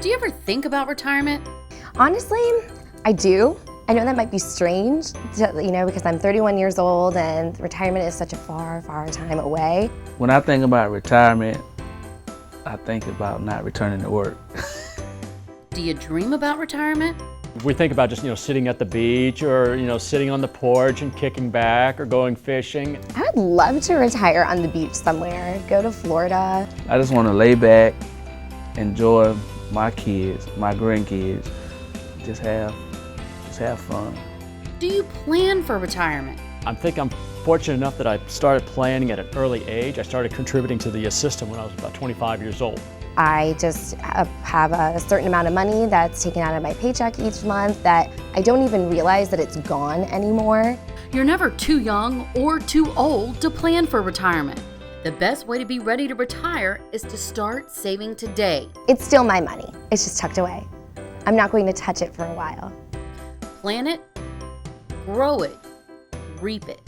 Do you ever think about retirement? Honestly, I do. I know that might be strange, because I'm 31 years old and retirement is such a far, far time away. When I think about retirement, I think about not returning to work. Do you dream about retirement? We think about just, sitting at the beach or, sitting on the porch and kicking back or going fishing. I would love to retire on the beach somewhere, go to Florida. I just want to lay back, enjoy my kids, my grandkids, just have fun. Do you plan for retirement? I think I'm fortunate enough that I started planning at an early age. I started contributing to the system when I was about 25 years old. I just have a certain amount of money that's taken out of my paycheck each month that I don't even realize that it's gone anymore. You're never too young or too old to plan for retirement. The best way to be ready to retire is to start saving today. It's still my money. It's just tucked away. I'm not going to touch it for a while. Plan it, grow it, reap it.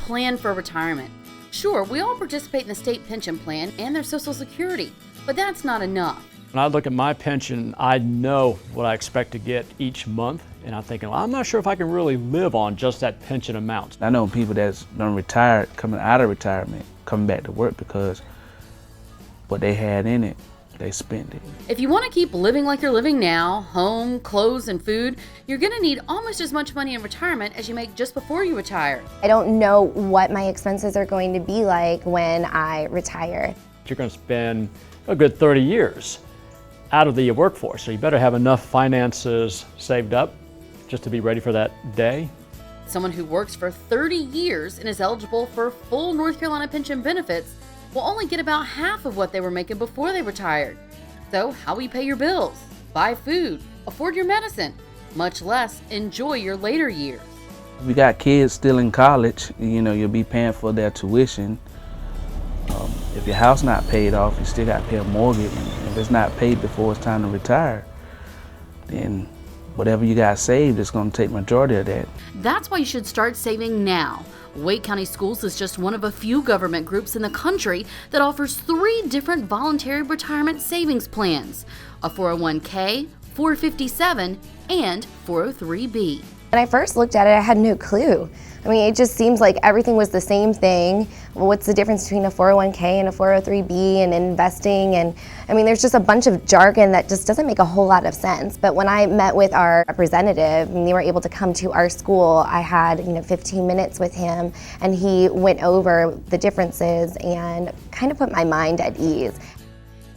Plan for retirement. Sure, we all participate in the state pension plan and their Social Security, but that's not enough. When I look at my pension, I know what I expect to get each month, and I'm thinking, well, I'm not sure if I can really live on just that pension amount. I know people that's done retired, coming out of retirement, coming back to work because what they had in it, they spent it. If you want to keep living like you're living now, home, clothes, and food, you're going to need almost as much money in retirement as you make just before you retire. I don't know what my expenses are going to be like when I retire. You're going to spend a good 30 years out of the workforce, so you better have enough finances saved up just to be ready for that day. Someone who works for 30 years and is eligible for full North Carolina pension benefits will only get about half of what they were making before they retired. So how will you pay your bills, buy food, afford your medicine, much less enjoy your later years? If you got kids still in college, you'll be paying for their tuition. If your house not paid off, you still got to pay a mortgage. And if it's not paid before it's time to retire, then whatever you got saved is going to take majority of that. That's why you should start saving now. Wake County Schools is just one of a few government groups in the country that offers 3 different voluntary retirement savings plans: a 401k, 457, and 403b. When I first looked at it, I had no clue. It just seems like everything was the same thing. What's the difference between a 401k and a 403b and investing? And there's just a bunch of jargon that just doesn't make a whole lot of sense. But when I met with our representative and they were able to come to our school, I had 15 minutes with him and he went over the differences and kind of put my mind at ease.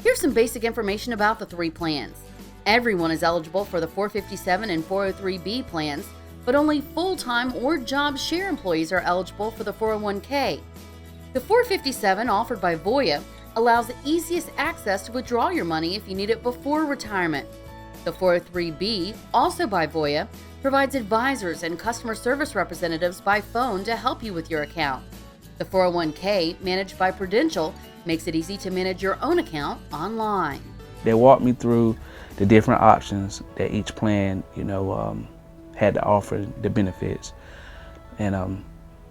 Here's some basic information about the 3 plans. Everyone is eligible for the 457 and 403b plans, but only full-time or job share employees are eligible for the 401k. The 457, offered by Voya, allows the easiest access to withdraw your money if you need it before retirement. The 403b, also by Voya, provides advisors and customer service representatives by phone to help you with your account. The 401k, managed by Prudential, makes it easy to manage your own account online. They walked me through the different options that each plan, had to offer, the benefits, and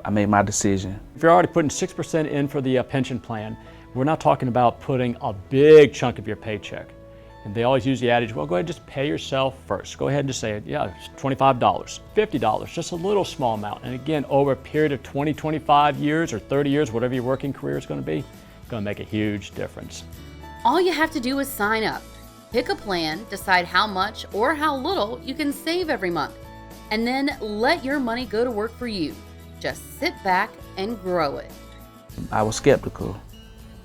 I made my decision. If you're already putting 6% in for the pension plan, we're not talking about putting a big chunk of your paycheck. And they always use the adage, well, go ahead and just pay yourself first. Go ahead and just say, yeah, it's $25, $50, just a little small amount. And again, over a period of 20, 25 years or 30 years, whatever your working career is going to be, it's going to make a huge difference. All you have to do is sign up, pick a plan, decide how much or how little you can save every month, and then let your money go to work for you. Just sit back and grow it. I was skeptical,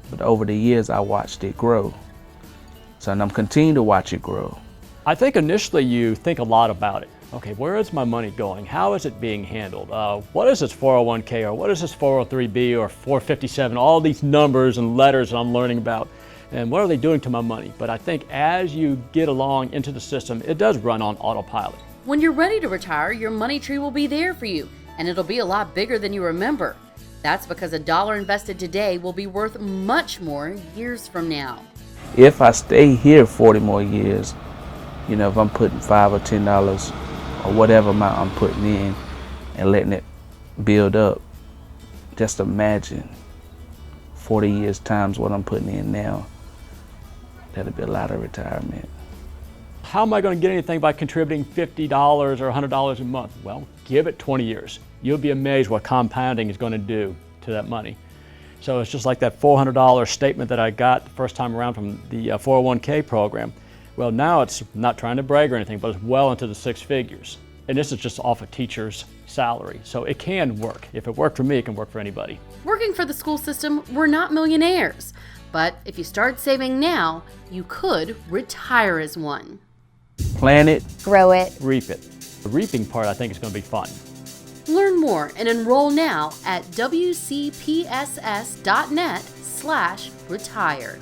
but over the years I watched it grow. So I'm continuing to watch it grow. I think initially you think a lot about it. Okay, where is my money going? How is it being handled? What is this 401k or what is this 403b or 457? All these numbers and letters that I'm learning about. And what are they doing to my money? But I think as you get along into the system, it does run on autopilot. When you're ready to retire, your money tree will be there for you, and it'll be a lot bigger than you remember. That's because a dollar invested today will be worth much more years from now. If I stay here 40 more years, if I'm putting $5 or $10 or whatever amount I'm putting in and letting it build up, just imagine 40 years times what I'm putting in now. That'll be a lot of retirement. How am I going to get anything by contributing $50 or $100 a month? Well, give it 20 years. You'll be amazed what compounding is going to do to that money. So it's just like that $400 statement that I got the first time around from the 401k program. Well, now it's not trying to brag or anything, but it's well into the six figures. And this is just off a teacher's salary. So it can work. If it worked for me, it can work for anybody. Working for the school system, we're not millionaires. But if you start saving now, you could retire as one. Plan it. Grow it. Reap it. The reaping part, I think, is going to be fun. Learn more and enroll now at wcpss.net/retire.